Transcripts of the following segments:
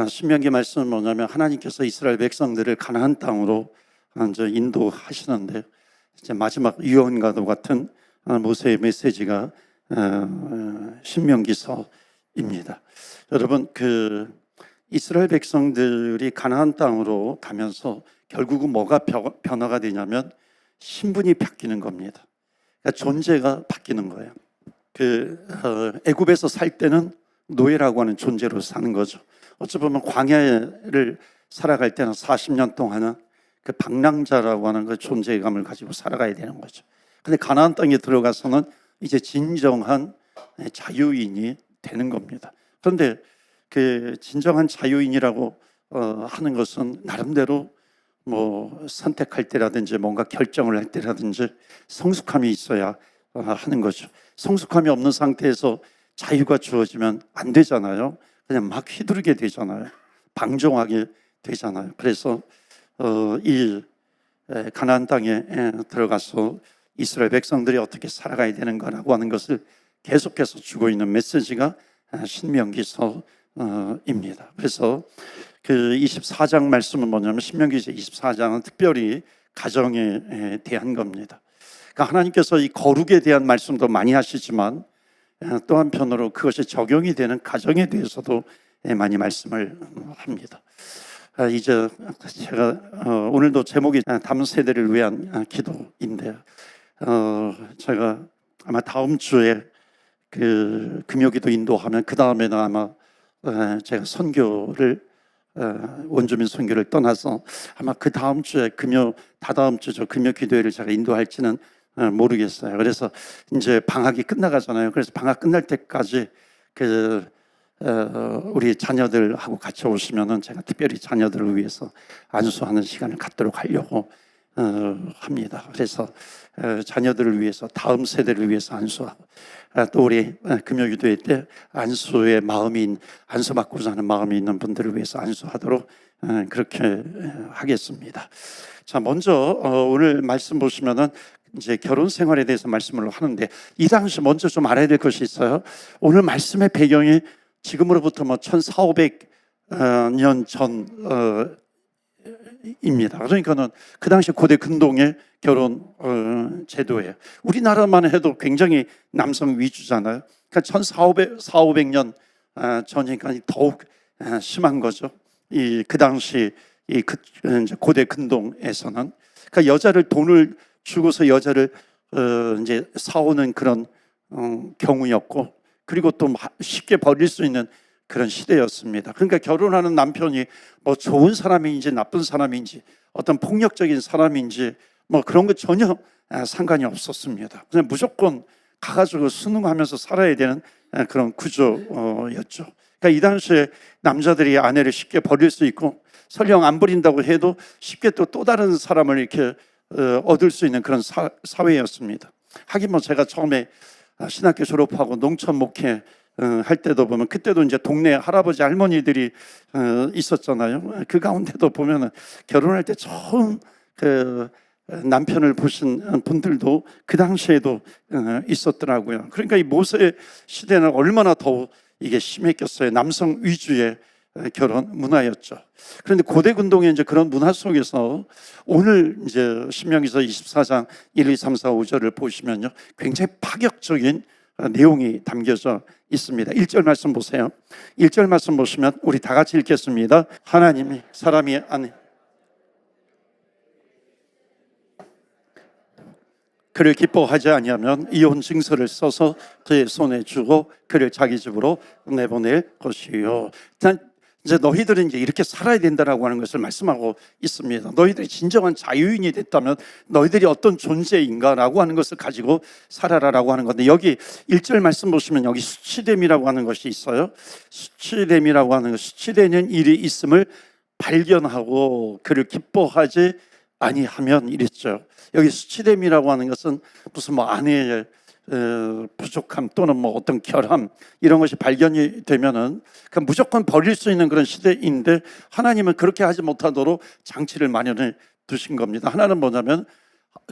신명기 말씀은 뭐냐면 하나님께서 이스라엘 백성들을 가나안 땅으로 이제 인도하시는데 이제 마지막 유언과도 같은 모세의 메시지가 신명기서입니다. 여러분, 그 이스라엘 백성들이 가나안 땅으로 가면서 결국은 뭐가 변화가 되냐면 신분이 바뀌는 겁니다. 그러니까 존재가 바뀌는 거예요. 애굽에서 살 때는 노예라고 하는 존재로 사는 거죠. 어찌 보면 광야를 살아갈 때는 40년 동안은 그 방랑자라고 하는 그 존재감을 가지고 살아가야 되는 거죠. 근데 가나안 땅에 들어가서는 이제 진정한 자유인이 되는 겁니다. 그런데 그 진정한 자유인이라고 하는 것은 나름대로 뭐 선택할 때라든지 뭔가 결정을 할 때라든지 성숙함이 있어야 하는 거죠. 성숙함이 없는 상태에서 자유가 주어지면 안 되잖아요. 그냥 막 휘두르게 되잖아요. 방종하게 되잖아요. 그래서 이 가나안 땅에 들어가서 이스라엘 백성들이 어떻게 살아가야 되는가라고 하는 것을 계속해서 주고 있는 메시지가 신명기서입니다. 그래서 그 24장 말씀은 뭐냐면 신명기서 24장은 특별히 가정에 대한 겁니다. 그러니까 하나님께서 이 거룩에 대한 말씀도 많이 하시지만 또 한편으로 그것이 적용이 되는 가정에 대해서도 많이 말씀을 합니다. 이제 제가 오늘도 제목이 다음 세대를 위한 기도인데요. 제가 아마 다음 주에 그 금요기도 인도하면 그 다음에는 아마 제가 선교를 원주민 선교를 떠나서 아마 그 다음 주에 다다음 주죠 금요 기도회를 제가 인도할지는 모르겠어요. 그래서 이제 방학이 끝나가잖아요. 그래서 방학 끝날 때까지 우리 자녀들하고 같이 오시면은 제가 특별히 자녀들을 위해서 안수하는 시간을 갖도록 하려고 합니다. 그래서 자녀들을 위해서 다음 세대를 위해서 안수하고 또 우리 금요기도회 때 안수받고자 하는 마음이 있는 분들을 위해서 안수하도록 그렇게 하겠습니다. 자, 먼저 오늘 말씀 보시면은 이제 결혼 생활에 대해서 말씀을 하는데 이 당시 먼저 좀 알아야 될 것이 있어요. 오늘 말씀의 배경이 지금으로부터 뭐 1400년 전입니다. 그러니까는 그 당시 고대 근동의 결혼 제도예요. 우리나라만 해도 굉장히 남성 위주잖아요. 그러니까 1400년 전이니까 더욱 심한 거죠. 그 당시 고대 근동에서는 그러니까 여자를 돈을 주고서 여자를 이제 사오는 그런 경우였고, 그리고 또 쉽게 버릴 수 있는 그런 시대였습니다. 그러니까 결혼하는 남편이 뭐 좋은 사람인지 나쁜 사람인지 어떤 폭력적인 사람인지 뭐 그런 거 전혀 상관이 없었습니다. 그냥 무조건 가가지고 순응하면서 살아야 되는 그런 구조였죠. 그러니까 이 당시에 남자들이 아내를 쉽게 버릴 수 있고, 설령 안 버린다고 해도 쉽게 또 다른 사람을 이렇게 얻을 수 있는 그런 사회였습니다. 하긴 뭐 제가 처음에 신학교 졸업하고 농촌 목회 할 때도 보면 그때도 이제 동네 할아버지 할머니들이 있었잖아요. 그 가운데도 보면은 결혼할 때 처음 그 남편을 보신 분들도 그 당시에도 있었더라고요. 그러니까 이 모세 시대는 얼마나 더 이게 심했겠어요. 남성 위주의 결혼 문화였죠. 그런데 고대 근동의 이제 그런 문화 속에서 오늘 이제 신명기서 24장 1, 2, 3, 4, 5절을 보시면요, 굉장히 파격적인 내용이 담겨져 있습니다. 1절 말씀 보세요. 1절 말씀 보시면 우리 다 같이 읽겠습니다. 하나님이 사람이 아내 그를 기뻐하지 아니하면 이혼 증서를 써서 그의 손에 주고 그를 자기 집으로 내보낼 것이요. 이제 너희들은 이제 이렇게 살아야 된다라고 하는 것을 말씀하고 있습니다. 너희들이 진정한 자유인이 됐다면 너희들이 어떤 존재인가라고 하는 것을 가지고 살아라라고 하는 건데, 여기 1절 말씀 보시면 여기 수치됨이라고 하는 것이 있어요. 수치됨이라고 하는 것, 수치되는 일이 있음을 발견하고 그를 기뻐하지 아니하면 이랬죠. 여기 수치됨이라고 하는 것은 무슨 뭐 아내의 부족함 또는 뭐 어떤 결함 이런 것이 발견이 되면은 그냥 무조건 버릴 수 있는 그런 시대인데, 하나님은 그렇게 하지 못하도록 장치를 마련해 두신 겁니다. 하나는 뭐냐면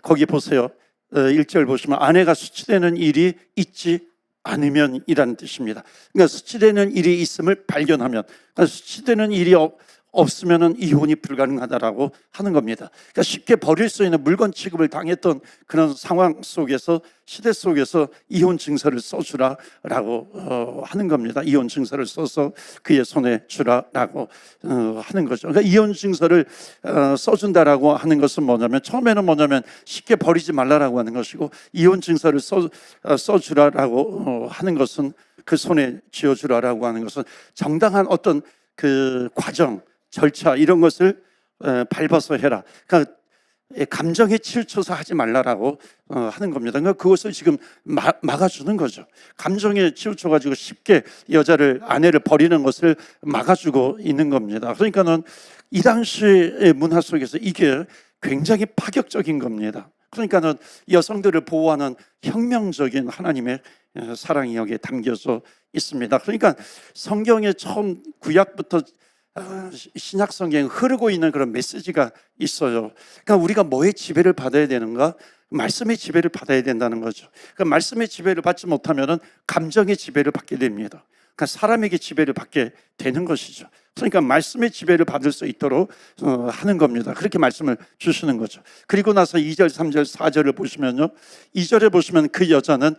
거기 보세요. 1절 보시면 아내가 수치되는 일이 있지 않으면이라는 뜻입니다. 그러니까 수치되는 일이 있음을 발견하면, 그러니까 수치되는 일이 없으면 이혼이 불가능하다라고 하는 겁니다. 그러니까 쉽게 버릴 수 있는 물건 취급을 당했던 그런 상황 속에서, 시대 속에서 이혼 증서를 써주라라고 하는 겁니다. 이혼 증서를 써서 그의 손에 주라라고 하는 거죠. 그러니까 이혼 증서를 써준다라고 하는 것은 뭐냐면, 처음에는 뭐냐면 쉽게 버리지 말라라고 하는 것이고, 이혼 증서를 써주라라고 하는 것은, 그 손에 쥐어주라라고 하는 것은 정당한 어떤 그 과정, 절차, 이런 것을 밟아서 해라. 그러니까 감정에 치우쳐서 하지 말라라고 하는 겁니다. 그러니까 그것을 지금 막아주는 거죠. 감정에 치우쳐가지고 쉽게 아내를 버리는 것을 막아주고 있는 겁니다. 그러니까는 이 당시의 문화 속에서 이게 굉장히 파격적인 겁니다. 그러니까는 여성들을 보호하는 혁명적인 하나님의 사랑이 여기에 담겨져 있습니다. 그러니까 성경의 처음 구약부터 신약 성경에 흐르고 있는 그런 메시지가 있어요. 그러니까 우리가 뭐의 지배를 받아야 되는가? 말씀의 지배를 받아야 된다는 거죠. 그러니까 말씀의 지배를 받지 못하면 감정의 지배를 받게 됩니다. 그러니까 사람에게 지배를 받게 되는 것이죠. 그러니까 말씀의 지배를 받을 수 있도록 하는 겁니다. 그렇게 말씀을 주시는 거죠. 그리고 나서 2절, 3절, 4절을 보시면요, 2절에 보시면 그 여자는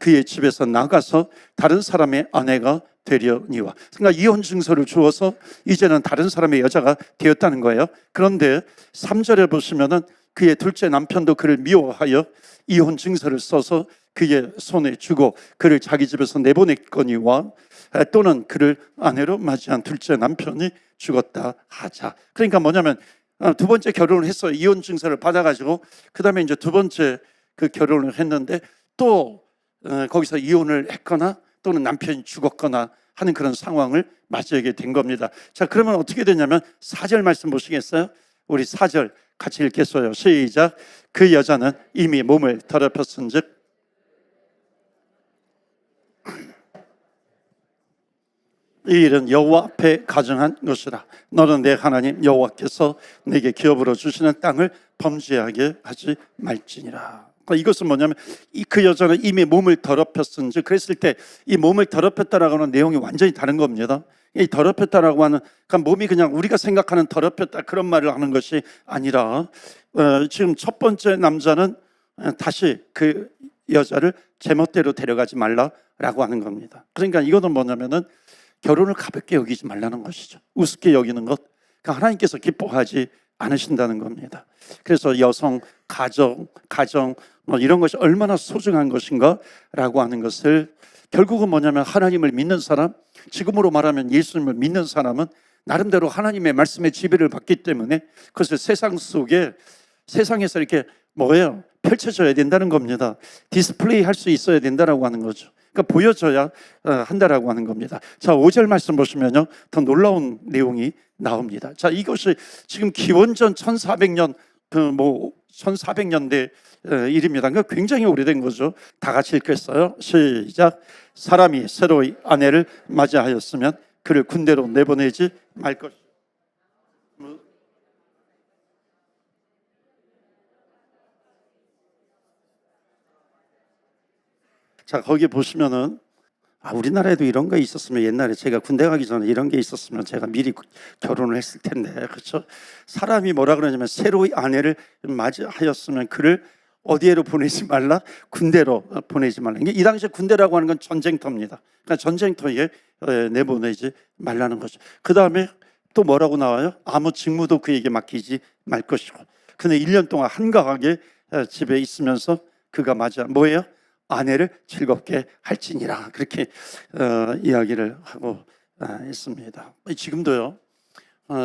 그의 집에서 나가서 다른 사람의 아내가 되려니와, 그러니까 이혼 증서를 주어서 이제는 다른 사람의 여자가 되었다는 거예요. 그런데 3절에 보시면은 그의 둘째 남편도 그를 미워하여 이혼 증서를 써서 그의 손에 주고 그를 자기 집에서 내보냈거니와, 또는 그를 아내로 맞이한 둘째 남편이 죽었다 하자. 그러니까 뭐냐면 두 번째 결혼을 했어요. 이혼 증서를 받아가지고 그 다음에 이제 두 번째 그 결혼을 했는데 또 거기서 이혼을 했거나 또는 남편이 죽었거나 하는 그런 상황을 맞이하게 된 겁니다. 자, 그러면 어떻게 되냐면 4절 말씀 보시겠어요? 우리 4절 같이 읽겠어요. 시작. 그 여자는 이미 몸을 더럽혔은즉 이 일은 여호와 앞에 가정한 것이라. 너는 내 하나님 여호와께서 내게 기업으로 주시는 땅을 범죄하게 하지 말지니라. 이것은 뭐냐면 그 여자는 이미 몸을 더럽혔은즉, 그랬을 때 이 몸을 더럽혔다라고 하는 내용이 완전히 다른 겁니다. 이 더럽혔다라고 하는, 그러니까 몸이 그냥 우리가 생각하는 더럽혔다 그런 말을 하는 것이 아니라 지금 첫 번째 남자는 다시 그 여자를 제멋대로 데려가지 말라라고 하는 겁니다. 그러니까 이거는 뭐냐면은 결혼을 가볍게 여기지 말라는 것이죠. 우습게 여기는 것, 그러니까 하나님께서 기뻐하지 않으신다는 겁니다. 그래서 여성, 가정 이런 것이 얼마나 소중한 것인가라고 하는 것을, 결국은 뭐냐면 하나님을 믿는 사람, 지금으로 말하면 예수님을 믿는 사람은 나름대로 하나님의 말씀에 지배를 받기 때문에 그것을 세상에서 이렇게 펼쳐져야 된다는 겁니다. 디스플레이 할 수 있어야 된다라고 하는 거죠. 그러니까 보여줘야 한다라고 하는 겁니다. 자, 5절 말씀 보시면요, 더 놀라운 내용이 나옵니다. 자, 이것이 지금 기원전 1400년 1400년대 일입니다. 그러니까 굉장히 오래된 거죠. 다 같이 읽겠어요. 시작. 사람이 새로이 아내를 맞이하였으면 그를 군대로 내보내지 말 것이다. 자, 거기 보시면은 우리나라에도 이런 거 있었으면, 옛날에 제가 군대 가기 전에 이런 게 있었으면 제가 미리 결혼을 했을 텐데, 그렇죠? 사람이 뭐라 그러냐면 새로이 아내를 맞이하였으면 그를 어디에로 보내지 말라? 군대로 보내지 말라. 이 당시에 군대라고 하는 건 전쟁터입니다. 그러니까 전쟁터에 내보내지 말라는 거죠. 그 다음에 또 뭐라고 나와요? 아무 직무도 그에게 맡기지 말 것이고. 근데 1년 동안 한가하게 집에 있으면서 그가 뭐예요? 아내를 즐겁게 할지니라. 그렇게 이야기를 하고 있습니다. 지금도요,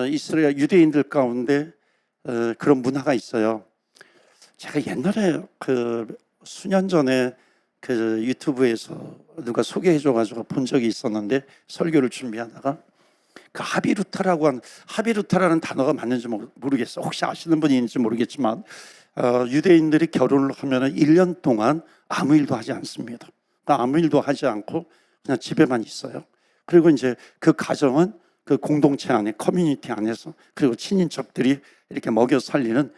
이스라엘 유대인들 가운데 그런 문화가 있어요. 제가 옛날에 수년 전에 유튜브에서 누가 소개해줘가지고 본 적이 있었는데, 설교를 준비하다가 하비루타라는 단어가 맞는지 모르겠어. 혹시 아시는 분이 있는지 모르겠지만, 유대인들이 결혼을 하면 1년 동안 아무 일도 하지 않습니다. 아무 일도 하지 않고 그냥 집에만 있어요. 그리고 이제 그 가정은 그 공동체 안에, 커뮤니티 안에서, 그리고 친인척들이 이렇게 먹여 살리는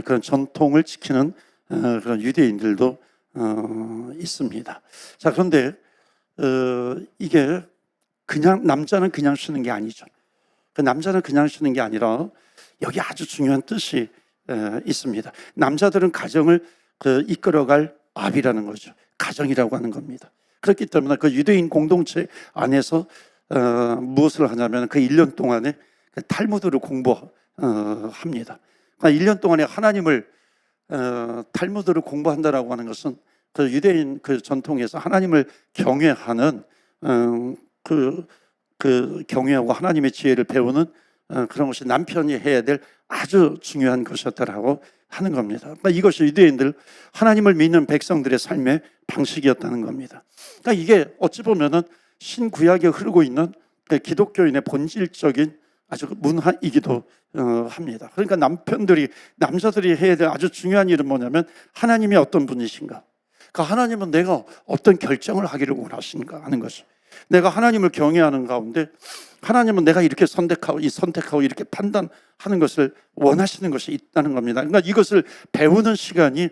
그런 전통을 지키는 그런 유대인들도 있습니다. 자, 그런데 이게 그냥 남자는 그냥 쉬는 게 아니죠. 그 남자는 그냥 쉬는 게 아니라 여기 아주 중요한 뜻이 있습니다. 남자들은 가정을 이끌어갈 압이라는 거죠. 가정이라고 하는 겁니다. 그렇기 때문에 그 유대인 공동체 안에서 무엇을 하냐면 그 1년 동안에 그 탈무드를 공부합니다. 그러니까 1년 동안에 하나님을 탈무드를 공부한다라고 하는 것은 그 유대인 그 전통에서 하나님을 경외하는 그 경외하고 하나님의 지혜를 배우는 그런 것이 남편이 해야 될 아주 중요한 것이었다라고 하는 겁니다. 그러니까 이것이 유대인들 하나님을 믿는 백성들의 삶의 방식이었다는 겁니다. 그러니까 이게 어찌 보면은 신구약에 흐르고 있는 그 기독교인의 본질적인 아주 문화이기도 합니다. 그러니까 남자들이 해야 될 아주 중요한 일은 뭐냐면 하나님이 어떤 분이신가? 그러니까 하나님은 내가 어떤 결정을 하기를 원하신가 하는 것이. 내가 하나님을 경외하는 가운데 하나님은 내가 이렇게 선택하고 이렇게 판단하는 것을 원하시는 것이 있다는 겁니다. 그러니까 이것을 배우는 시간이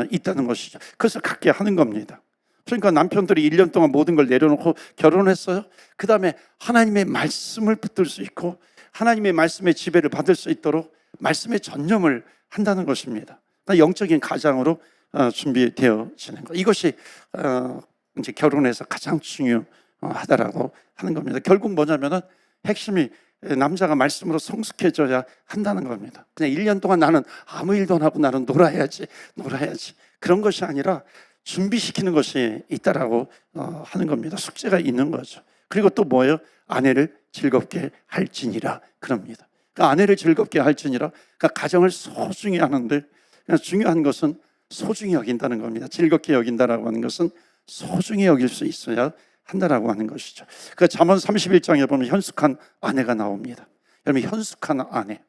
있다는 것이죠. 그것을 갖게 하는 겁니다. 그러니까 남편들이 1년 동안 모든 걸 내려놓고 결혼했어요. 그 다음에 하나님의 말씀을 붙들 수 있고 하나님의 말씀의 지배를 받을 수 있도록 말씀에 전념을 한다는 것입니다. 그러니까 영적인 가장으로 준비되어지는 것. 이것이 이제 결혼에서 가장 중요하다라고 하는 겁니다. 결국 뭐냐면은 핵심이 남자가 말씀으로 성숙해져야 한다는 겁니다. 그냥 1년 동안 나는 아무 일도 안 하고 나는 놀아야지 그런 것이 아니라 준비시키는 것이 있다라고 하는 겁니다. 숙제가 있는 거죠. 그리고 또 뭐예요? 아내를 즐겁게 할지니라 그럽니다. 그러니까 아내를 즐겁게 할지니라. 그러니까 가정을 소중히 하는데 중요한 것은 소중히 여긴다는 겁니다. 즐겁게 여긴다라고 하는 것은 소중히 여길 수 있어야 한다라고 하는 것이죠. 그 잠언 31장에 보면 현숙한 아내가 나옵니다. 여러분, 현숙한 아내.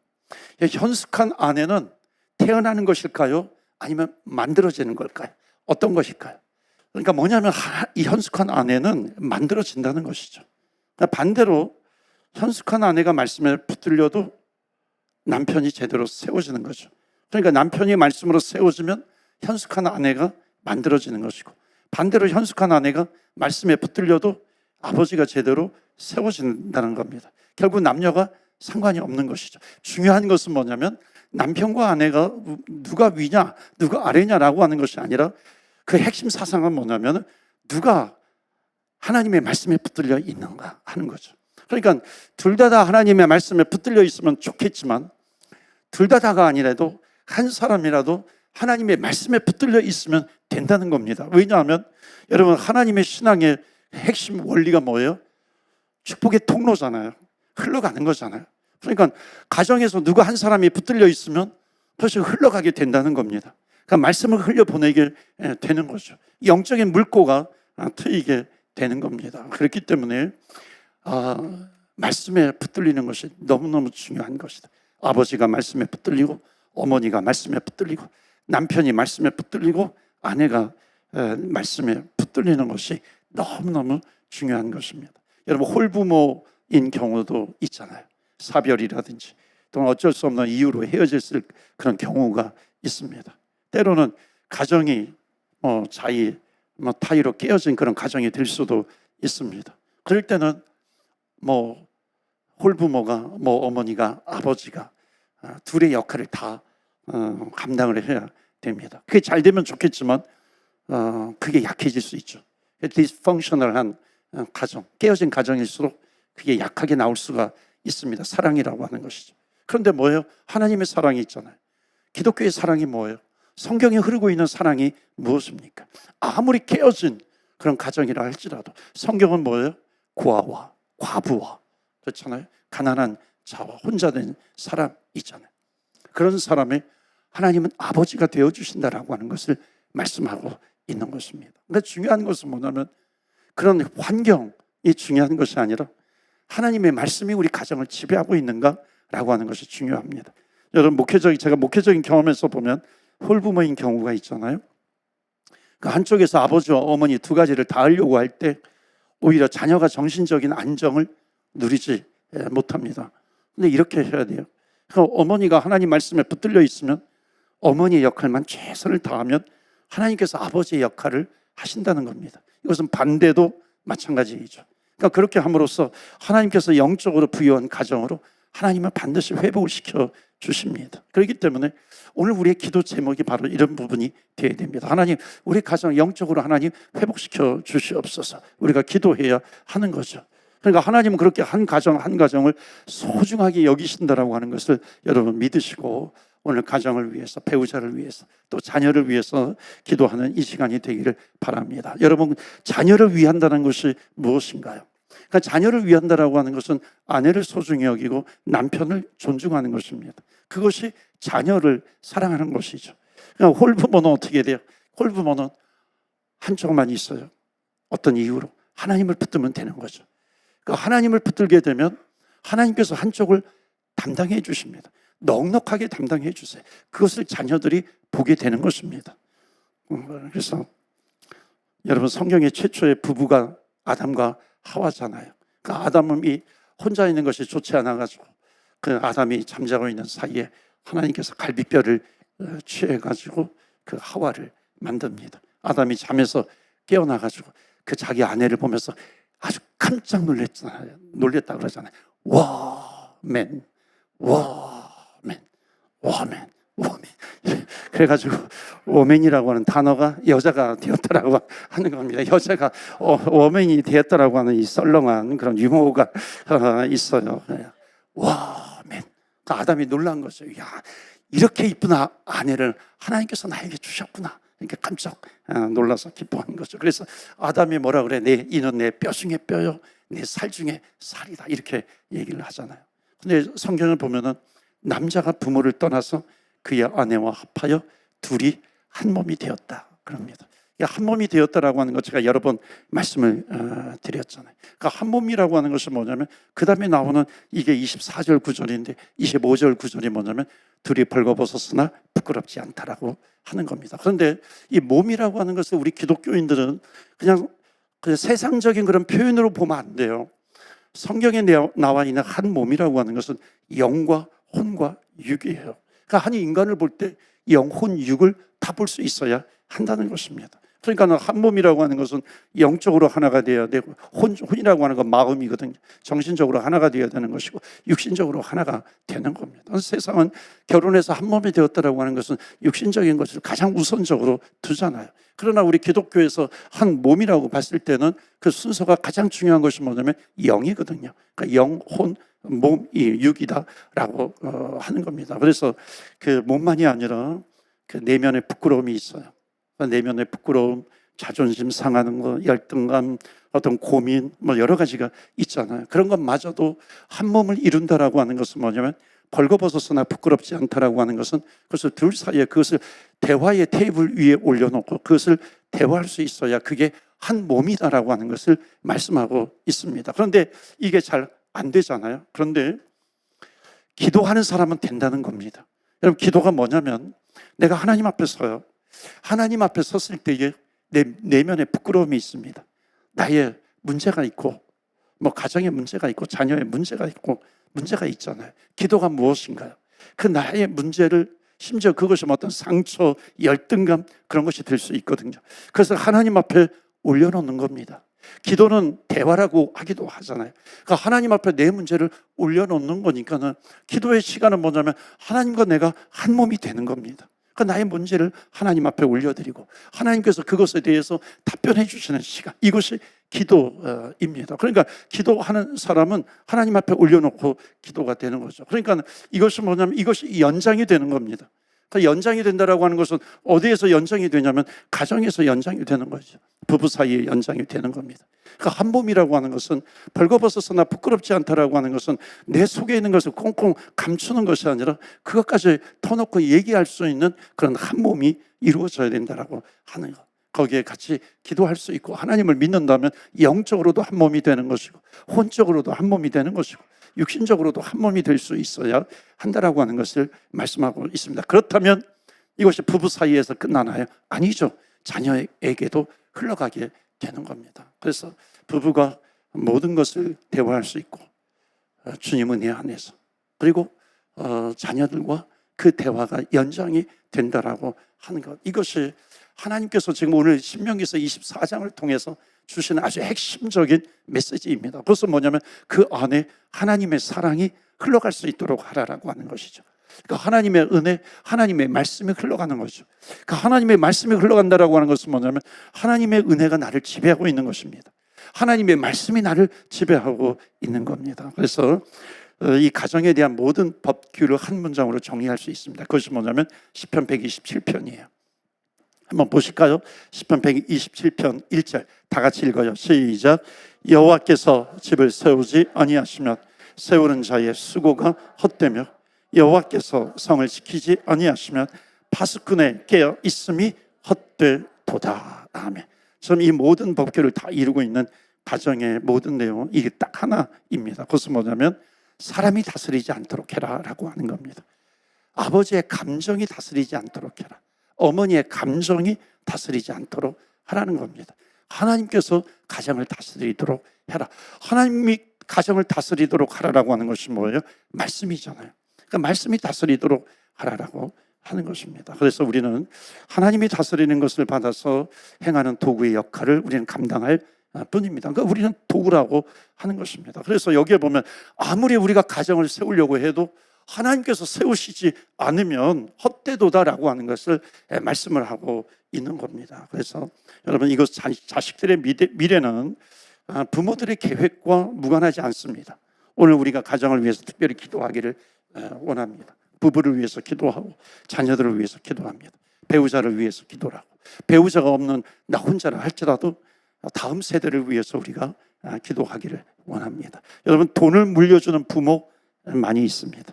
현숙한 아내는 태어나는 것일까요? 아니면 만들어지는 걸까요? 어떤 것일까요? 그러니까 뭐냐면 이 현숙한 아내는 만들어진다는 것이죠. 그러니까 반대로 현숙한 아내가 말씀에 붙들려도 남편이 제대로 세워지는 거죠. 그러니까 남편이 말씀으로 세워지면 현숙한 아내가 만들어지는 것이고, 반대로 현숙한 아내가 말씀에 붙들려도 아버지가 제대로 세워진다는 겁니다. 결국 남녀가 상관이 없는 것이죠. 중요한 것은 뭐냐면 남편과 아내가 누가 위냐 누가 아래냐라고 하는 것이 아니라 그 핵심 사상은 뭐냐면 누가 하나님의 말씀에 붙들려 있는가 하는 거죠. 그러니까 둘 다 하나님의 말씀에 붙들려 있으면 좋겠지만 둘 다가 아니라도 한 사람이라도 하나님의 말씀에 붙들려 있으면 된다는 겁니다. 왜냐하면 여러분, 하나님의 신앙의 핵심 원리가 뭐예요? 축복의 통로잖아요. 흘러가는 거잖아요. 그러니까 가정에서 누구 한 사람이 붙들려 있으면 벌써 흘러가게 된다는 겁니다. 그러니까 말씀을 흘려보내게 되는 거죠. 영적인 물꼬가 트이게 되는 겁니다. 그렇기 때문에 말씀에 붙들리는 것이 너무너무 중요한 것이다. 아버지가 말씀에 붙들리고 어머니가 말씀에 붙들리고 남편이 말씀에 붙들리고 아내가 말씀에 붙들리는 것이 너무너무 중요한 것입니다. 여러분, 홀부모인 경우도 있잖아요. 사별이라든지 또는 어쩔 수 없는 이유로 헤어졌을 그런 경우가 있습니다. 때로는 가정이 타이로 깨어진 그런 가정이 될 수도 있습니다. 그럴 때는 홀부모가 어머니가 아버지가 둘의 역할을 다 감당을 해야 됩니다. 그게 잘 되면 좋겠지만 그게 약해질 수 있죠. 디스펑셔널한 가정, 깨어진 가정일수록 그게 약하게 나올 수가 있습니다. 사랑이라고 하는 것이죠. 그런데 뭐예요? 하나님의 사랑이 있잖아요. 기독교의 사랑이 뭐예요? 성경에 흐르고 있는 사랑이 무엇입니까? 아무리 깨어진 그런 가정이라 할지라도 성경은 뭐예요? 고아와 과부와, 그렇잖아요. 가난한 자와 혼자 된 사람 있잖아요. 그런 사람의 하나님은 아버지가 되어주신다라고 하는 것을 말씀하고 있는 것입니다. 그러니까 중요한 것은 뭐냐면 그런 환경이 중요한 것이 아니라 하나님의 말씀이 우리 가정을 지배하고 있는가라고 하는 것이 중요합니다. 여러분, 제가 목회적인 경험에서 보면 홀부모인 경우가 있잖아요. 그 한쪽에서 아버지와 어머니 두 가지를 다 하려고 할 때 오히려 자녀가 정신적인 안정을 누리지 못합니다. 근데 이렇게 해야 돼요. 그러니까 어머니가 하나님 말씀에 붙들려 있으면 어머니의 역할만 최선을 다하면 하나님께서 아버지의 역할을 하신다는 겁니다. 이것은 반대도 마찬가지이죠. 그러니까 그렇게 함으로써 하나님께서 영적으로 부여한 가정으로 하나님은 반드시 회복을 시켜 주십니다. 그렇기 때문에 오늘 우리의 기도 제목이 바로 이런 부분이 되어야 됩니다. 하나님, 우리 가정 영적으로 하나님 회복시켜 주시옵소서. 우리가 기도해야 하는 거죠. 그러니까 하나님은 그렇게 한 가정 한 가정을 소중하게 여기신다라고 하는 것을 여러분 믿으시고 오늘 가정을 위해서, 배우자를 위해서, 또 자녀를 위해서 기도하는 이 시간이 되기를 바랍니다. 여러분, 자녀를 위한다는 것이 무엇인가요? 그러니까 자녀를 위한다라고 하는 것은 아내를 소중히 여기고 남편을 존중하는 것입니다. 그것이 자녀를 사랑하는 것이죠. 그러니까 홀부모는 어떻게 돼요? 홀부모는 한쪽만 있어요. 어떤 이유로? 하나님을 붙들면 되는 거죠. 그러니까 하나님을 붙들게 되면 하나님께서 한쪽을 담당해 주십니다. 넉넉하게 담당해 주세요. 그것을 자녀들이 보게 되는 것입니다. 그래서 여러분, 성경의 최초의 부부가 아담과 하와잖아요. 그러니까 아담이 혼자 있는 것이 좋지 않아가지고 그 아담이 잠자고 있는 사이에 하나님께서 갈비뼈를 취해가지고 그 하와를 만듭니다. 아담이 잠에서 깨어나가지고 그 자기 아내를 보면서 아주 깜짝 놀랬다 그러잖아요. 워맨, 워맨, 워맨, 워맨. 그래가지고 워맨이라고 하는 단어가 여자가 되었다라고 하는 겁니다. 여자가 워맨이 되었다라고 하는 이 썰렁한 그런 유머가 있어요. 워맨. 아담이 놀란 거죠. 야, 이렇게 이쁜 아내를 하나님께서 나에게 주셨구나. 이렇게 깜짝 놀라서 기뻐하는 거죠. 그래서 아담이 뭐라 그래? 이는 내 뼈 중에 뼈요, 내 살 중에 살이다. 이렇게 얘기를 하잖아요. 근데 성경을 보면은 남자가 부모를 떠나서 그의 아내와 합하여 둘이 한 몸이 되었다 그럽니다. 한 몸이 되었다라고 하는 것 제가 여러 번 말씀을 드렸잖아요. 그러니까 한 몸이라고 하는 것은 뭐냐면 그 다음에 나오는 이게 24절 9절인데 25절 9절이 뭐냐면 둘이 벌거벗었으나 부끄럽지 않다라고 하는 겁니다. 그런데 이 몸이라고 하는 것을 우리 기독교인들은 그냥 세상적인 그런 표현으로 보면 안 돼요. 성경에 나와 있는 한 몸이라고 하는 것은 영과 혼과 육이에요. 그러니까 한 인간을 볼 때 영, 혼, 육을 다 볼 수 있어야 한다는 것입니다. 그러니까 한 몸이라고 하는 것은 영적으로 하나가 되어야 되고 혼이라고 하는 건 마음이거든요. 정신적으로 하나가 되어야 되는 것이고 육신적으로 하나가 되는 겁니다. 세상은 결혼해서 한 몸이 되었다라고 하는 것은 육신적인 것을 가장 우선적으로 두잖아요. 그러나 우리 기독교에서 한 몸이라고 봤을 때는 그 순서가 가장 중요한 것이 뭐냐면 영이거든요. 그러니까 영, 혼, 몸이 육이다라고 하는 겁니다. 그래서 그 몸만이 아니라 그 내면의 부끄러움이 있어요. 내면의 부끄러움, 자존심 상하는 거, 열등감, 어떤 고민, 뭐 여러 가지가 있잖아요. 그런 것마저도 한 몸을 이룬다라고 하는 것은 뭐냐면 벌거벗었으나 부끄럽지 않다라고 하는 것은 그것을 둘 사이에 그것을 대화의 테이블 위에 올려놓고 그것을 대화할 수 있어야 그게 한 몸이다라고 하는 것을 말씀하고 있습니다. 그런데 이게 잘 안 되잖아요. 그런데 기도하는 사람은 된다는 겁니다. 여러분, 기도가 뭐냐면 내가 하나님 앞에 서요. 하나님 앞에 섰을 때에 내 내면에 부끄러움이 있습니다. 나의 문제가 있고 뭐 가정의 문제가 있고 자녀의 문제가 있고 문제가 있잖아요. 기도가 무엇인가요? 그 나의 문제를 심지어 그것이 어떤 상처, 열등감 그런 것이 될 수 있거든요. 그래서 하나님 앞에 올려놓는 겁니다. 기도는 대화라고 하기도 하잖아요. 그러니까 하나님 앞에 내 문제를 올려놓는 거니까는 기도의 시간은 뭐냐면 하나님과 내가 한 몸이 되는 겁니다. 그러니까 나의 문제를 하나님 앞에 올려드리고 하나님께서 그것에 대해서 답변해 주시는 시간, 이것이 기도입니다. 그러니까 기도하는 사람은 하나님 앞에 올려놓고 기도가 되는 거죠. 그러니까 이것은 뭐냐면 이것이 연장이 되는 겁니다. 그러니까 연장이 된다라고 하는 것은 어디에서 연장이 되냐면 가정에서 연장이 되는 거죠. 부부 사이에 연장이 되는 겁니다. 그러니까 한 몸이라고 하는 것은 벌거벗었으나 부끄럽지 않다라고 하는 것은 내 속에 있는 것을 꽁꽁 감추는 것이 아니라 그것까지 터놓고 얘기할 수 있는 그런 한 몸이 이루어져야 된다라고 하는 것. 거기에 같이 기도할 수 있고 하나님을 믿는다면 영적으로도 한 몸이 되는 것이고 혼적으로도 한 몸이 되는 것이고 육신적으로도 한 몸이 될 수 있어야 한다라고 하는 것을 말씀하고 있습니다. 그렇다면 이것이 부부 사이에서 끝나나요? 아니죠. 자녀에게도 흘러가게 되는 겁니다. 그래서 부부가 모든 것을 대화할 수 있고 주님 은혜 안에서 그리고 자녀들과 그 대화가 연장이 된다라고 하는 것, 이것이 하나님께서 지금 오늘 신명기서 24장을 통해서 주시는 아주 핵심적인 메시지입니다. 그것은 뭐냐면 그 안에 하나님의 사랑이 흘러갈 수 있도록 하라라고 하는 것이죠. 그러니까 하나님의 은혜, 하나님의 말씀이 흘러가는 거죠. 그 하나님의 말씀이 흘러간다라고 하는 것은 뭐냐면 하나님의 은혜가 나를 지배하고 있는 것입니다. 하나님의 말씀이 나를 지배하고 있는 겁니다. 그래서 이 가정에 대한 모든 법규를 한 문장으로 정리할 수 있습니다. 그것이 뭐냐면 시편 127편이에요. 한번 보실까요? 시편 127편 1절 다 같이 읽어요. 시작. 여호와께서 집을 세우지 아니하시면 세우는 자의 수고가 헛되며 여호와께서 성을 지키지 아니하시면 파수꾼의 깨어 있음이 헛되도다. 아멘. 저는 이 모든 법규를 다 이루고 있는 가정의 모든 내용은 이게 딱 하나입니다. 그것은 뭐냐면 사람이 다스리지 않도록 해라라고 하는 겁니다. 아버지의 감정이 다스리지 않도록 해라. 어머니의 감정이 다스리지 않도록 하라는 겁니다. 하나님께서 가정을 다스리도록 해라. 하나님이 가정을 다스리도록 하라라고 하는 것이 뭐예요? 말씀이잖아요. 그러니까 말씀이 다스리도록 하라라고 하는 것입니다. 그래서 우리는 하나님이 다스리는 것을 받아서 행하는 도구의 역할을 우리는 감당할 뿐입니다. 그러니까 우리는 도구라고 하는 것입니다. 그래서 여기에 보면 아무리 우리가 가정을 세우려고 해도 하나님께서 세우시지 않으면 헛되도다라고 하는 것을 말씀을 하고 있는 겁니다. 그래서 여러분 이것 자식들의 미래는 부모들의 계획과 무관하지 않습니다. 오늘 우리가 가정을 위해서 특별히 기도하기를 원합니다. 부부를 위해서 기도하고 자녀들을 위해서 기도합니다. 배우자를 위해서 기도를 하고 배우자가 없는 나 혼자라 할지라도 다음 세대를 위해서 우리가 기도하기를 원합니다. 여러분 돈을 물려주는 부모 많이 있습니다.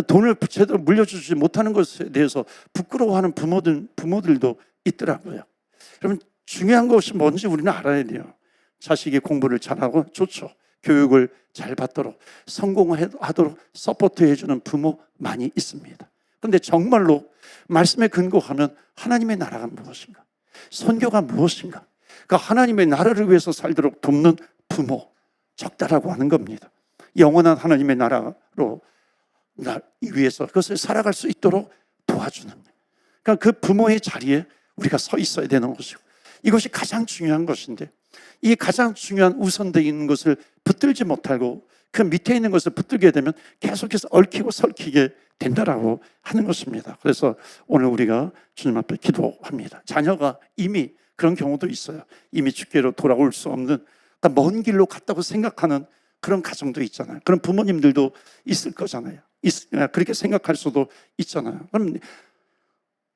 돈을 제대로 물려주지 못하는 것에 대해서 부끄러워하는 부모들도 있더라고요. 여러분 중요한 것이 뭔지 우리는 알아야 돼요. 자식이 공부를 잘하고 좋죠. 교육을 잘 받도록 성공하도록 서포트해 주는 부모 많이 있습니다. 그런데 정말로 말씀에 근거하면 하나님의 나라가 무엇인가? 선교가 무엇인가? 그러니까 하나님의 나라를 위해서 살도록 돕는 부모 적다라고 하는 겁니다. 영원한 하나님의 나라로 위해서 그것을 살아갈 수 있도록 도와주는, 그러니까 그 부모의 자리에 우리가 서 있어야 되는 것이고 이것이 가장 중요한 것인데 이 가장 중요한 우선되어 있는 것을 붙들지 못하고 그 밑에 있는 것을 붙들게 되면 계속해서 얽히고 설키게 된다라고 하는 것입니다. 그래서 오늘 우리가 주님 앞에 기도합니다. 자녀가 이미 그런 경우도 있어요. 이미 주께로 돌아올 수 없는, 그러니까 먼 길로 갔다고 생각하는 그런 가정도 있잖아요. 그런 부모님들도 있을 거잖아요. 그렇게 생각할 수도 있잖아요. 그럼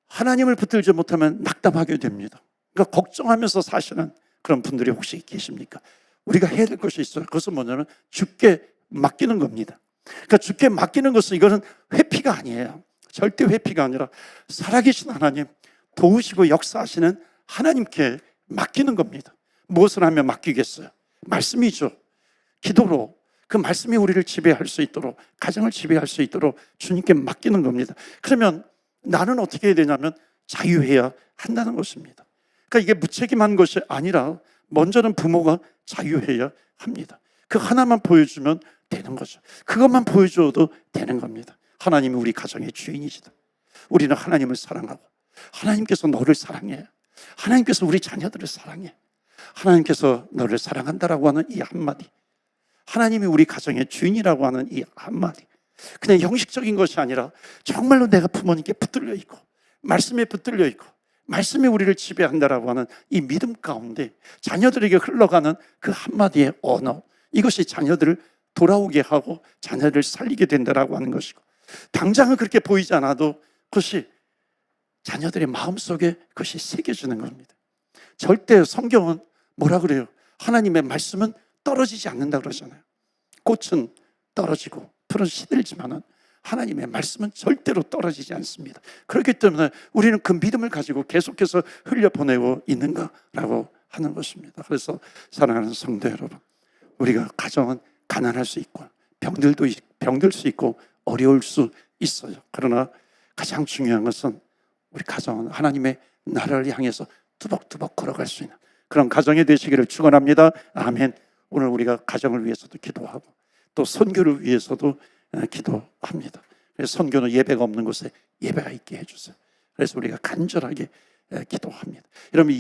하나님을 붙들지 못하면 낙담하게 됩니다. 그러니까 걱정하면서 사시는 그런 분들이 혹시 계십니까? 우리가 해야 될 것이 있어요. 그것은 뭐냐면 주께 맡기는 겁니다. 그러니까 주께 맡기는 것은 이거는 회피가 아니에요. 절대 회피가 아니라 살아계신 하나님, 도우시고 역사하시는 하나님께 맡기는 겁니다. 무엇을 하면 맡기겠어요? 말씀이죠. 기도로 그 말씀이 우리를 지배할 수 있도록, 가정을 지배할 수 있도록 주님께 맡기는 겁니다. 그러면 나는 어떻게 해야 되냐면 자유해야 한다는 것입니다. 그러니까 이게 무책임한 것이 아니라 먼저는 부모가 자유해야 합니다. 그 하나만 보여주면 되는 거죠. 그것만 보여줘도 되는 겁니다. 하나님이 우리 가정의 주인이시다. 우리는 하나님을 사랑하고 하나님께서 너를 사랑해. 하나님께서 우리 자녀들을 사랑해. 하나님께서 너를 사랑한다라고 하는 이 한마디, 하나님이 우리 가정의 주인이라고 하는 이 한마디, 그냥 형식적인 것이 아니라 정말로 내가 부모님께 붙들려 있고 말씀에 붙들려 있고 말씀이 우리를 지배한다라고 하는 이 믿음 가운데 자녀들에게 흘러가는 그 한마디의 언어, 이것이 자녀들을 돌아오게 하고 자녀를 살리게 된다라고 하는 것이고, 당장은 그렇게 보이지 않아도 그것이 자녀들의 마음속에 그것이 새겨지는 겁니다. 절대 성경은 뭐라 그래요? 하나님의 말씀은 떨어지지 않는다 그러잖아요. 꽃은 떨어지고 풀은 시들지만은 하나님의 말씀은 절대로 떨어지지 않습니다. 그렇기 때문에 우리는 그 믿음을 가지고 계속해서 흘려보내고 있는가라고 하는 것입니다. 그래서 사랑하는 성도 여러분, 우리가 가정은 가난할 수 있고 병들 수 있고 어려울 수 있어요. 그러나 가장 중요한 것은 우리 가정은 하나님의 나라를 향해서 뚜벅뚜벅 걸어갈 수 있는 그런 가정이 되시기를 축원합니다. 아멘. 오늘 우리가 가정을 위해서도 기도하고 또 선교를 위해서도 기도합니다. 그래서 선교는 예배가 없는 곳에 예배가 있게 해주세요. 그래서 우리가 간절하게 기도합니다. 여러분,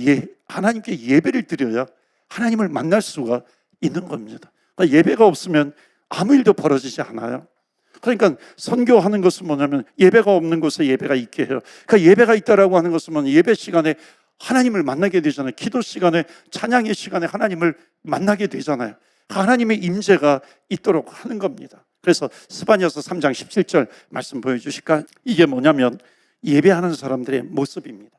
하나님께 예배를 드려야 하나님을 만날 수가 있는 겁니다. 그러니까 예배가 없으면 아무 일도 벌어지지 않아요. 그러니까 선교하는 것은 뭐냐면 예배가 없는 곳에 예배가 있게 해요. 그러니까 예배가 있다라고 하는 것은 뭐냐면 예배 시간에 하나님을 만나게 되잖아요. 기도 시간에, 찬양의 시간에 하나님을 만나게 되잖아요. 하나님의 임재가 있도록 하는 겁니다. 그래서 스바냐서 3장 17절 말씀 보여주실까? 이게 뭐냐면 예배하는 사람들의 모습입니다.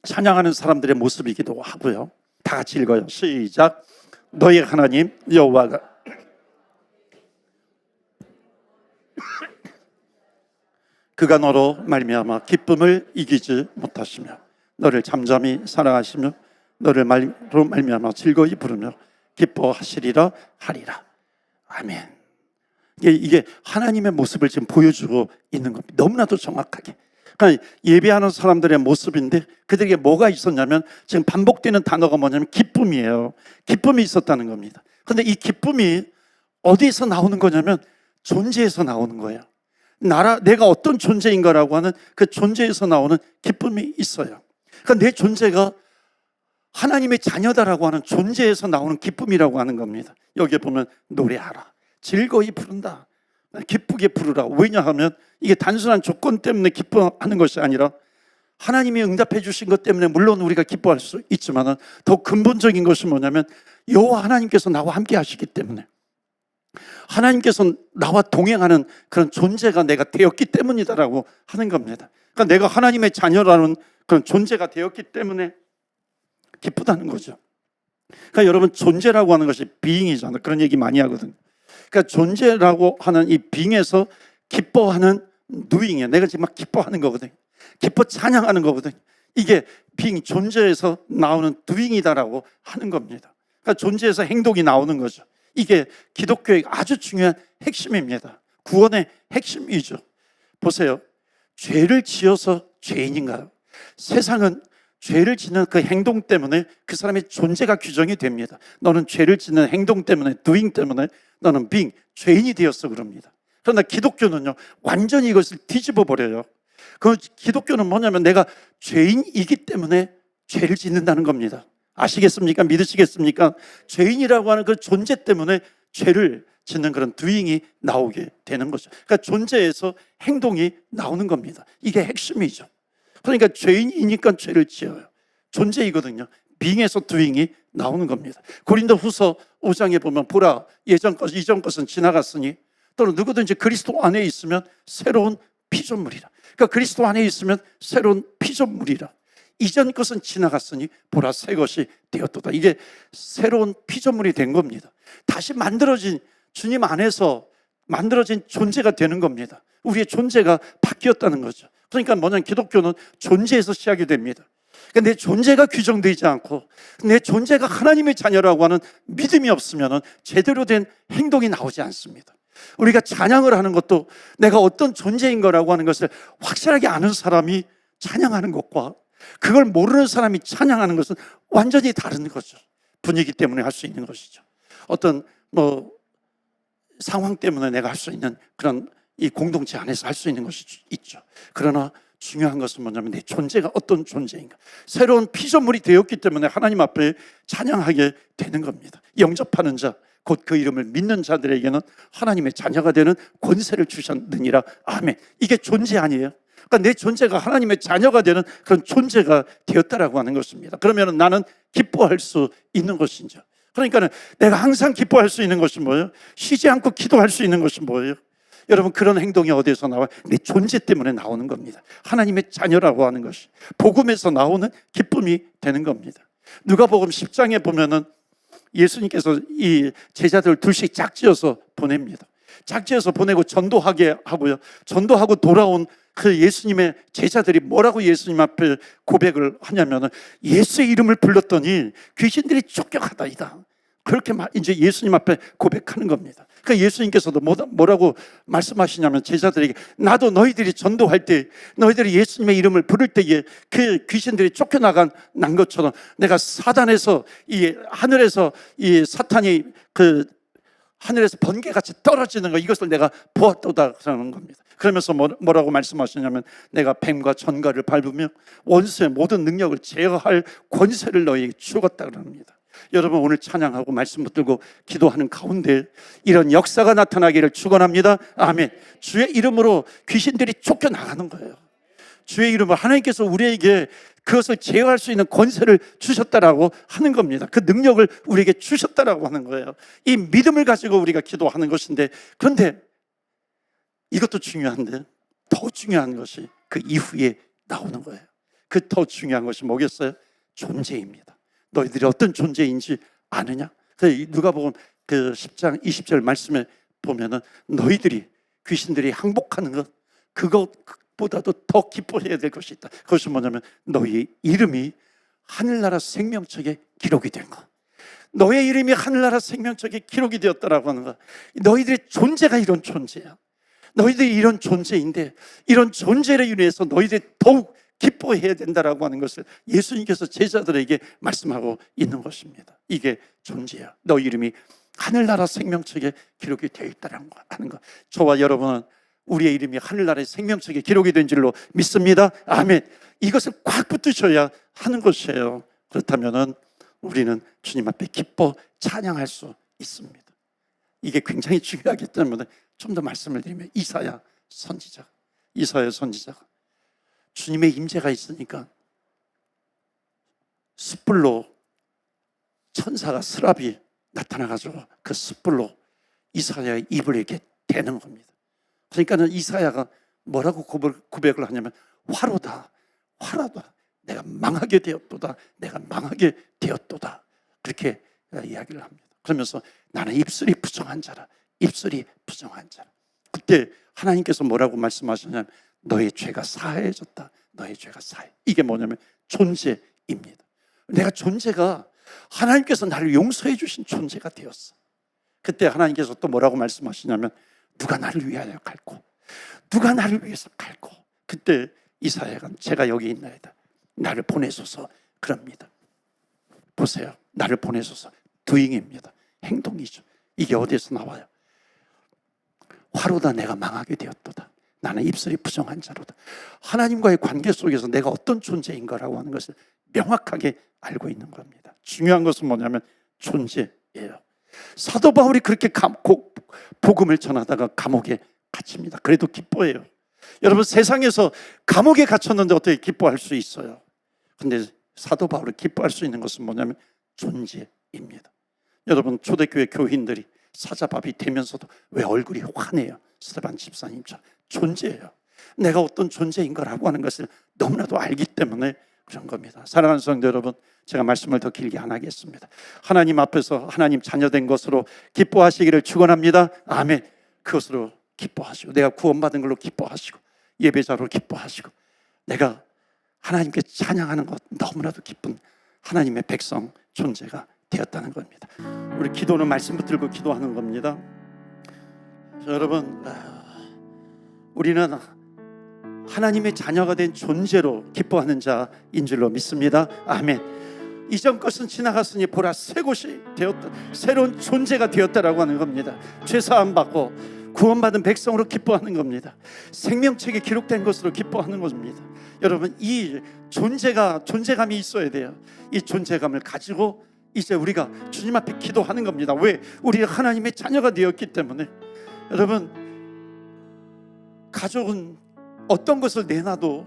찬양하는 사람들의 모습이기도 하고요. 다 같이 읽어요. 시작. 너희 하나님 여호와가 그가 너로 말미암아 기쁨을 이기지 못하시며 너를 잠잠히 사랑하시며 너를 말로 말미암아 즐거이 부르며 기뻐하시리라 하리라. 아멘. 이게 하나님의 모습을 지금 보여주고 있는 겁니다. 너무나도 정확하게. 그러니까 예배하는 사람들의 모습인데 그들에게 뭐가 있었냐면 지금 반복되는 단어가 뭐냐면 기쁨이에요. 기쁨이 있었다는 겁니다. 그런데 이 기쁨이 어디에서 나오는 거냐면 존재에서 나오는 거예요. 내가 어떤 존재인가라고 하는 그 존재에서 나오는 기쁨이 있어요. 그러니까 내 존재가 하나님의 자녀다라고 하는 존재에서 나오는 기쁨이라고 하는 겁니다. 여기에 보면 노래하라, 즐거이 부른다, 기쁘게 부르라. 왜냐하면 이게 단순한 조건 때문에 기뻐하는 것이 아니라 하나님이 응답해 주신 것 때문에 물론 우리가 기뻐할 수 있지만 더 근본적인 것이 뭐냐면 여호와 하나님께서 나와 함께 하시기 때문에 하나님께서 나와 동행하는 그런 존재가 내가 되었기 때문이다라고 하는 겁니다. 그러니까 내가 하나님의 자녀라는 그런 존재가 되었기 때문에 기쁘다는 거죠. 그러니까 여러분 존재라고 하는 것이 being이잖아요. 그런 얘기 많이 하거든요. 그러니까 존재라고 하는 이 being에서 기뻐하는 doing이에요. 내가 지금 막 기뻐하는 거거든요. 기뻐 찬양하는 거거든요. 이게 being, 존재에서 나오는 doing이다라고 하는 겁니다. 그러니까 존재에서 행동이 나오는 거죠. 이게 기독교의 아주 중요한 핵심입니다. 구원의 핵심이죠. 보세요. 죄를 지어서 죄인인가요? 세상은 죄를 짓는 그 행동 때문에 그 사람의 존재가 규정이 됩니다. 너는 죄를 짓는 행동 때문에, doing 때문에 너는 being, 죄인이 되었어 그럽니다. 그러나 기독교는요 완전히 이것을 뒤집어 버려요. 그 기독교는 뭐냐면 내가 죄인이기 때문에 죄를 짓는다는 겁니다. 아시겠습니까? 믿으시겠습니까? 죄인이라고 하는 그 존재 때문에 죄를 짓는 그런 doing이 나오게 되는 거죠. 그러니까 존재에서 행동이 나오는 겁니다. 이게 핵심이죠. 그러니까 죄인이니까 죄를 지어요. 존재이거든요. being에서 doing이 나오는 겁니다. 고린도후서 5장에 보면 보라 예전 것 이전 것은 지나갔으니 또는 누구든지 그리스도 안에 있으면 새로운 피조물이라. 그러니까 그리스도 안에 있으면 새로운 피조물이라. 이전 것은 지나갔으니 보라 새 것이 되었도다. 이게 새로운 피조물이 된 겁니다. 다시 만들어진 주님 안에서 만들어진 존재가 되는 겁니다. 우리의 존재가 바뀌었다는 거죠. 그러니까 뭐냐면 기독교는 존재에서 시작이 됩니다. 그러니까 내 존재가 규정되지 않고 내 존재가 하나님의 자녀라고 하는 믿음이 없으면 제대로 된 행동이 나오지 않습니다. 우리가 찬양을 하는 것도 내가 어떤 존재인 거라고 하는 것을 확실하게 아는 사람이 찬양하는 것과 그걸 모르는 사람이 찬양하는 것은 완전히 다른 거죠. 분위기 때문에 할 수 있는 것이죠. 어떤 상황 때문에 내가 할 수 있는 그런 이 공동체 안에서 할 수 있는 것이 있죠. 그러나 중요한 것은 뭐냐면 내 존재가 어떤 존재인가. 새로운 피조물이 되었기 때문에 하나님 앞에 찬양하게 되는 겁니다. 영접하는 자, 곧 그 이름을 믿는 자들에게는 하나님의 자녀가 되는 권세를 주셨느니라. 아멘. 이게 존재 아니에요? 그러니까 내 존재가 하나님의 자녀가 되는 그런 존재가 되었다라고 하는 것입니다. 그러면 나는 기뻐할 수 있는 것이죠. 그러니까 내가 항상 기뻐할 수 있는 것이 뭐예요? 쉬지 않고 기도할 수 있는 것이 뭐예요? 여러분 그런 행동이 어디에서 나와요? 내 존재 때문에 나오는 겁니다. 하나님의 자녀라고 하는 것이 복음에서 나오는 기쁨이 되는 겁니다. 누가복음 10장에 보면은 예수님께서 이 제자들 둘씩 짝지어서 보냅니다. 짝지어서 보내고 전도하게 하고요. 전도하고 돌아온 그 예수님의 제자들이 뭐라고 예수님 앞에 고백을 하냐면은 예수의 이름을 불렀더니 귀신들이 쫓겨가다이다. 그렇게 이제 예수님 앞에 고백하는 겁니다. 그러니까 예수님께서도 뭐라고 말씀하시냐면 제자들에게 나도 너희들이 전도할 때 너희들이 예수님의 이름을 부를 때에 그 귀신들이 쫓겨난 것처럼 내가 사단에서 이 하늘에서 이 사탄이 그 하늘에서 번개같이 떨어지는 거 이것을 내가 보았도다라는 겁니다. 그러면서 뭐라고 말씀하시냐면 내가 뱀과 전갈을 밟으며 원수의 모든 능력을 제어할 권세를 너희에게 주었다 그럽니다. 여러분 오늘 찬양하고 말씀 붙들고 기도하는 가운데 이런 역사가 나타나기를 축원합니다. 아멘. 주의 이름으로 귀신들이 쫓겨나가는 거예요. 주의 이름으로 하나님께서 우리에게 그것을 제어할 수 있는 권세를 주셨다라고 하는 겁니다. 그 능력을 우리에게 주셨다라고 하는 거예요. 이 믿음을 가지고 우리가 기도하는 것인데, 그런데 이것도 중요한데 더 중요한 것이 그 이후에 나오는 거예요. 그 더 중요한 것이 뭐겠어요? 존재입니다. 너희들이 어떤 존재인지 아느냐? 누가복음 그 10장 20절 말씀에 보면은 너희들이 귀신들이 항복하는 것, 그것보다도 더 기뻐해야 될 것이 있다. 그것이 뭐냐면 너희 이름이 하늘나라 생명책에 기록이 된 것. 너의 이름이 하늘나라 생명책에 기록이 되었다라고 하는 것. 너희들의 존재가 이런 존재야. 너희들이 이런 존재인데 이런 존재를 인해서 너희들이 더욱 기뻐해야 된다라고 하는 것을 예수님께서 제자들에게 말씀하고 있는 것입니다. 이게 존재야. 너 이름이 하늘나라 생명책에 기록이 되어 있다는 거 하는 것. 저와 여러분은 우리의 이름이 하늘나라의 생명책에 기록이 된 줄로 믿습니다. 아멘. 이것을 꽉 붙드셔야 하는 것이에요. 그렇다면은 우리는 주님 앞에 기뻐 찬양할 수 있습니다. 이게 굉장히 중요하기 때문에 좀 더 말씀을 드리면 이사야 선지자가 주님의 임재가 있으니까 숯불로 천사가 스랍이 나타나가지고 그 숯불로 이사야의 입을 이렇게 대는 겁니다. 그러니까는 이사야가 뭐라고 고백을 하냐면 화로다 내가 망하게 되었도다 내가 망하게 되었도다 그렇게 이야기를 합니다. 그러면서 나는 입술이 부정한 자라. 그때 하나님께서 뭐라고 말씀하시냐면 너의 죄가 사해졌다. 너의 죄가 사해. 이게 뭐냐면 존재입니다. 내가 존재가 하나님께서 나를 용서해 주신 존재가 되었어. 그때 하나님께서 또 뭐라고 말씀하시냐면 누가 나를 위하여 갈고 누가 나를 위해서 갈고. 그때 이사야가 제가 여기 있나이다. 나를 보내소서 그럽니다. 보세요. 나를 보내소서. doing입니다. 행동이죠. 이게 어디에서 나와요? 화로다 내가 망하게 되었도다. 나는 입술이 부정한 자로다. 하나님과의 관계 속에서 내가 어떤 존재인가라고 하는 것을 명확하게 알고 있는 겁니다. 중요한 것은 뭐냐면 존재예요. 사도 바울이 그렇게 복음을 전하다가 감옥에 갇힙니다. 그래도 기뻐해요. 여러분 세상에서 감옥에 갇혔는데 어떻게 기뻐할 수 있어요? 근데 사도 바울이 기뻐할 수 있는 것은 뭐냐면 존재입니다. 여러분 초대교회 교인들이 사자밥이 되면서도 왜 얼굴이 환해요? 스테반 집사님처럼 존재예요. 내가 어떤 존재인 거라고 하는 것을 너무나도 알기 때문에 그런 겁니다. 사랑하는 성도 여러분, 제가 말씀을 더 길게 안 하겠습니다. 하나님 앞에서 하나님 자녀된 것으로 기뻐하시기를 축원합니다. 아멘. 그것으로 기뻐하시고 내가 구원받은 걸로 기뻐하시고 예배자로 기뻐하시고 내가 하나님께 찬양하는 것 너무나도 기쁜 하나님의 백성 존재가 되었다는 겁니다. 우리 기도는 말씀 붙들고 기도하는 겁니다. 여러분, 우리는 하나님의 자녀가 된 존재로 기뻐하는 자인 줄로 믿습니다. 아멘. 이전 것은 지나갔으니 보라 새 것이 되었다. 새로운 존재가 되었다라고 하는 겁니다. 죄사함 받고 구원받은 백성으로 기뻐하는 겁니다. 생명책에 기록된 것으로 기뻐하는 것입니다. 여러분 이 존재감이 있어야 돼요. 이 존재감을 가지고 이제 우리가 주님 앞에 기도하는 겁니다. 왜? 우리가 하나님의 자녀가 되었기 때문에. 여러분 가족은 어떤 것을 내놔도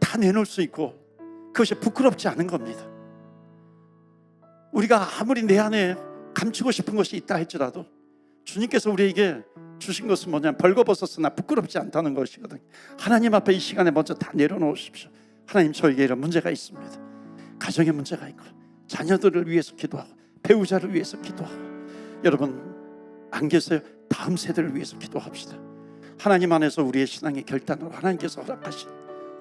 다 내놓을 수 있고 그것이 부끄럽지 않은 겁니다. 우리가 아무리 내 안에 감추고 싶은 것이 있다 할지라도 주님께서 우리에게 주신 것은 뭐냐면 벌거벗었으나 부끄럽지 않다는 것이거든요. 하나님 앞에 이 시간에 먼저 다 내려놓으십시오. 하나님 저에게 이런 문제가 있습니다. 가정에 문제가 있고 자녀들을 위해서 기도하고 배우자를 위해서 기도하고 여러분 안 계세요? 다음 세대를 위해서 기도합시다. 하나님 안에서 우리의 신앙의 결단으로 하나님께서 허락하신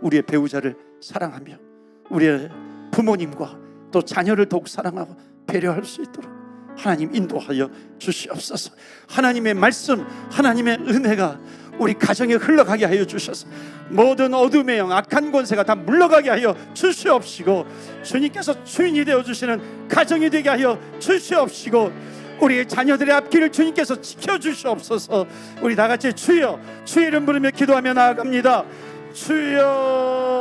우리의 배우자를 사랑하며 우리의 부모님과 또 자녀를 더욱 사랑하고 배려할 수 있도록 하나님 인도하여 주시옵소서. 하나님의 말씀 하나님의 은혜가 우리 가정에 흘러가게 하여 주셔서 모든 어둠의 영 악한 권세가 다 물러가게 하여 주시옵시고 주님께서 주인이 되어주시는 가정이 되게 하여 주시옵시고 우리의 자녀들의 앞길을 주님께서 지켜주시옵소서. 우리 다같이 주여 주의 이름 부르며 기도하며 나아갑니다. 주여